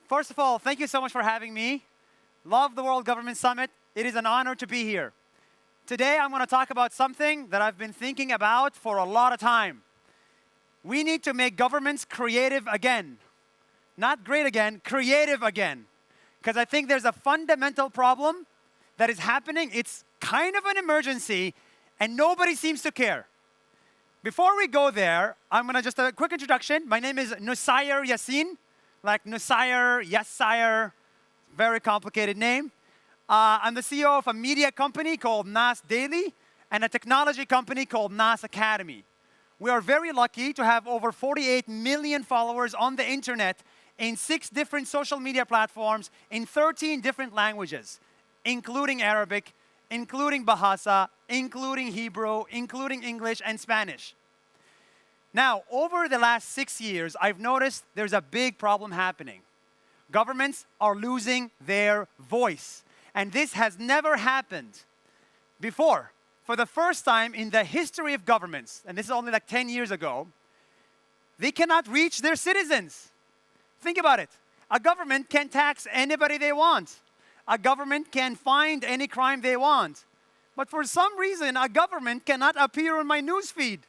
First of all, thank you so much for having me. Love the World Government Summit. It is an honor to be here. Today, I'm going to talk about something that I've been thinking about for a lot of time. We need to make governments creative again. Not great again, creative again. Because I think there's a fundamental problem that is happening. It's kind of an emergency, and nobody seems to care. Before we go there, I'm going to just a quick introduction. My name is Nuseir Yassin, like Nuseir Yassin, very complicated name. I'm the CEO of a media company called Nas Daily and a technology company called Nas Academy. We are very lucky to have over 48 million followers on the internet in 6 different social media platforms in 13 different languages, including Arabic, including Bahasa, including Hebrew, including English and Spanish. Now, over the last 6 years, I've noticed there's a big problem happening. Governments are losing their voice. And this has never happened before. For the first time in the history of governments, and this is only like 10 years ago, they cannot reach their citizens. Think about it. A government can tax anybody they want. A government can find any crime they want. But for some reason, a government cannot appear on my newsfeed.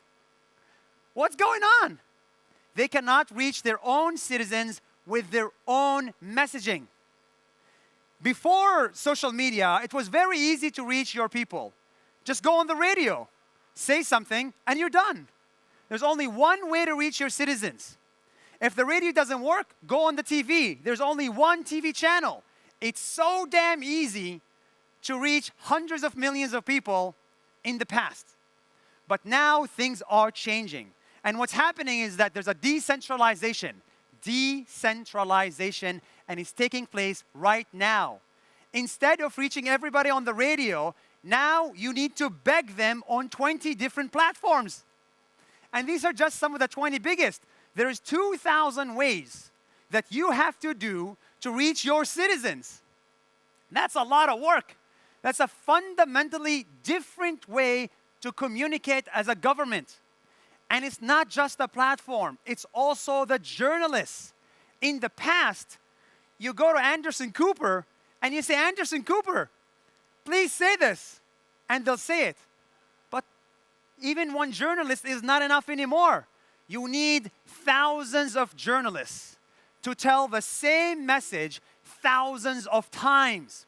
What's going on? They cannot reach their own citizens with their own messaging. Before social media, it was very easy to reach your people. Just go on the radio, say something, and you're done. There's only one way to reach your citizens. If the radio doesn't work, go on the TV. There's only one TV channel. It's so damn easy to reach hundreds of millions of people in the past. But now things are changing. And what's happening is that there's a decentralization, and it's taking place right now. Instead of reaching everybody on the radio, now you need to beg them on 20 different platforms. And these are just some of the 20 biggest. There is 2,000 ways that you have to do to reach your citizens. That's a lot of work. That's a fundamentally different way to communicate as a government. And it's not just the platform, it's also the journalists. In the past, you go to Anderson Cooper and you say, Anderson Cooper, please say this. And they'll say it. But even one journalist is not enough anymore. You need thousands of journalists to tell the same message thousands of times.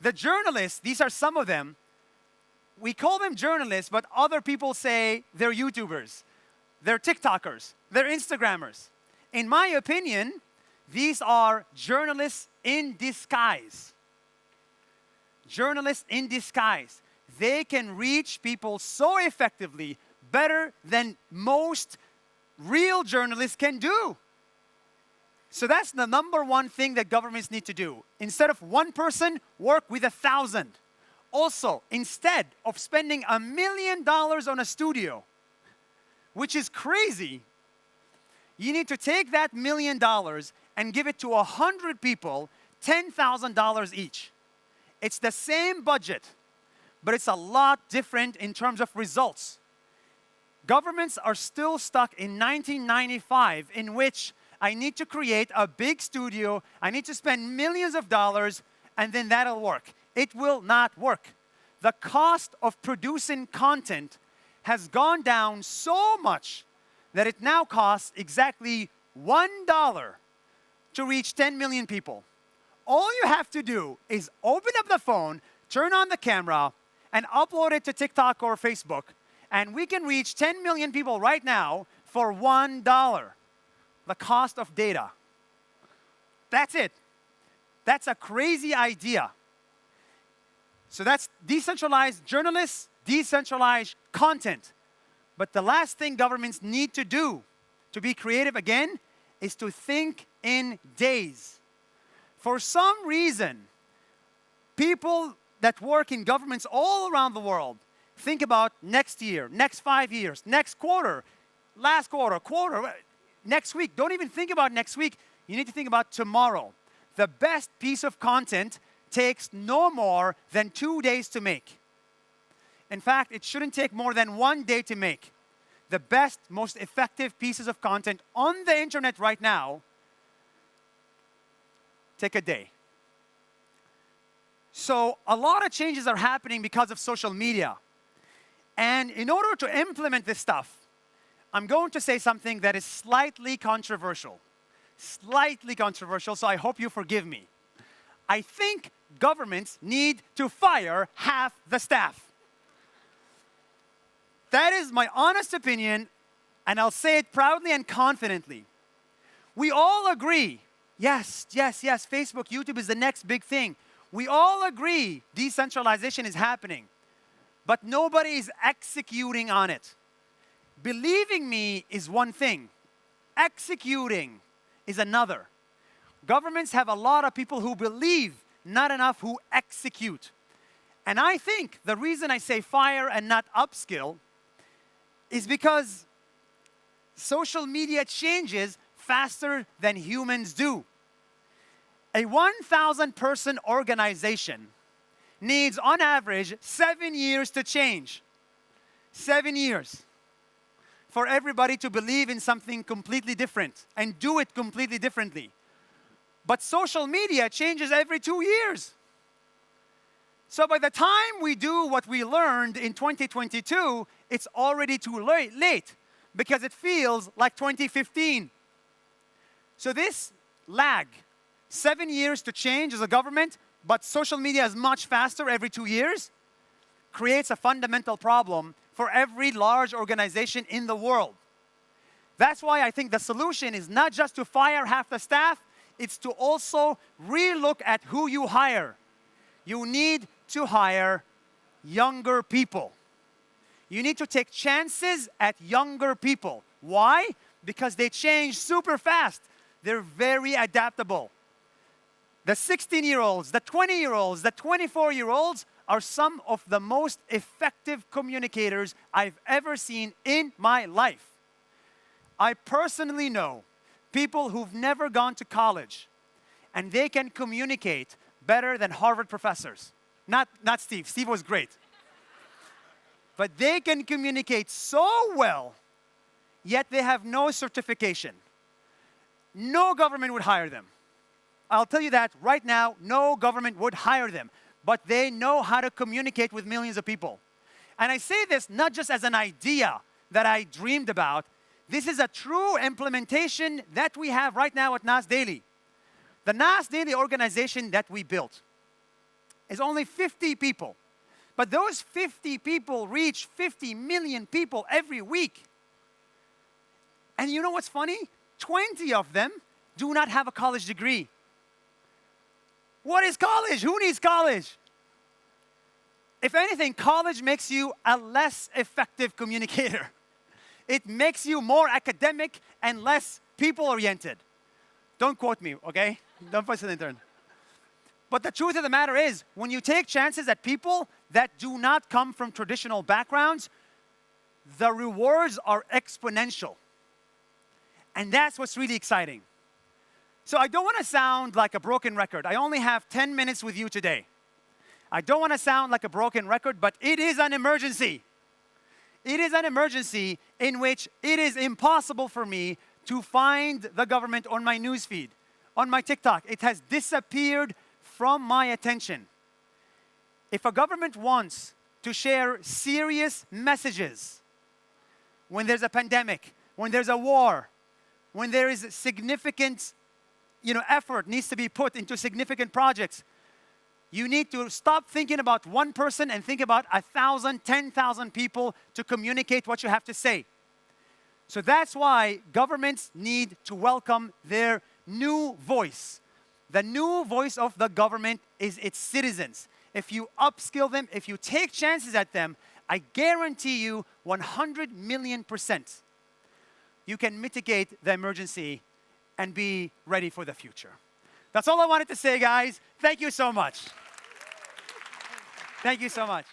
The journalists, these are some of them, we call them journalists, but other people say they're YouTubers, they're TikTokers, they're Instagrammers. In my opinion, these are journalists in disguise. Journalists in disguise. They can reach people so effectively, better than most real journalists can do. So that's the number one thing that governments need to do. Instead of one person, work with 1,000. Also, instead of spending $1 million on a studio, which is crazy, you need to take that $1 million and give it to 100 people, $10,000 each. It's the same budget, but it's a lot different in terms of results. Governments are still stuck in 1995, in which I need to create a big studio, I need to spend millions of dollars, and then that'll work. It will not work. The cost of producing content has gone down so much that it now costs exactly $1 to reach 10 million people. All you have to do is open up the phone, turn on the camera, and upload it to TikTok or Facebook, and we can reach 10 million people right now for $1. The cost of data. That's it. That's a crazy idea. So that's decentralized journalists, decentralized content. But the last thing governments need to do to be creative again is to think in days. For some reason, people that work in governments all around the world think about next year, next 5 years, next quarter, last quarter, next week. Don't even think about next week. You need to think about tomorrow. The best piece of content takes no more than 2 days to make. In fact, it shouldn't take more than 1 day to make. The best, most effective pieces of content on the internet right now take a day. So a lot of changes are happening because of social media. And in order to implement this stuff, I'm going to say something that is slightly controversial. Slightly controversial, so I hope you forgive me. I think governments need to fire half the staff. That is my honest opinion, and I'll say it proudly and confidently. We all agree, yes, Facebook, YouTube is the next big thing. We all agree decentralization is happening, but nobody is executing on it. Believing me is one thing. Executing is another. Governments have a lot of people who believe, not enough who execute. And I think the reason I say fire and not upskill is because social media changes faster than humans do. A 1,000-person organization needs, on average, 7 years to change. 7 years. For everybody to believe in something completely different and do it completely differently. But social media changes every 2 years. So by the time we do what we learned in 2022, it's already too late because it feels like 2015. So this lag, 7 years to change as a government, but social media is much faster every 2 years, creates a fundamental problem for every large organization in the world. That's why I think the solution is not just to fire half the staff, it's to also relook at who you hire. You need to hire younger people. You need to take chances at younger people. Why? Because they change super fast. They're very adaptable. The 16-year-olds, the 20-year-olds, the 24-year-olds are some of the most effective communicators I've ever seen in my life. I personally know people who've never gone to college, and they can communicate better than Harvard professors. Not Steve. Steve was great. But they can communicate so well, yet they have no certification. No government would hire them. I'll tell you that right now, no government would hire them. But they know how to communicate with millions of people. And I say this not just as an idea that I dreamed about. This is a true implementation that we have right now at Nas Daily. The Nas Daily organization that we built is only 50 people. But those 50 people reach 50 million people every week. And you know what's funny? 20 of them do not have a college degree. What is college? Who needs college? If anything, college makes you a less effective communicator. It makes you more academic and less people-oriented. Don't quote me, okay? Don't post an intern. But the truth of the matter is, when you take chances at people that do not come from traditional backgrounds, the rewards are exponential. And that's what's really exciting. So I don't want to sound like a broken record. I only have 10 minutes with you today. I don't want to sound like a broken record, but it is an emergency. It is an emergency in which it is impossible for me to find the government on my newsfeed, on my TikTok. It has disappeared from my attention. If a government wants to share serious messages when there's a pandemic, when there's a war, when there is significant effort needs to be put into significant projects, you need to stop thinking about one person and think about 1,000, 10,000 people to communicate what you have to say. So that's why governments need to welcome their new voice. The new voice of the government is its citizens. If you upskill them, if you take chances at them, I guarantee you 100 million%, you can mitigate the emergency and be ready for the future. That's all I wanted to say, guys. Thank you so much. Thank you so much.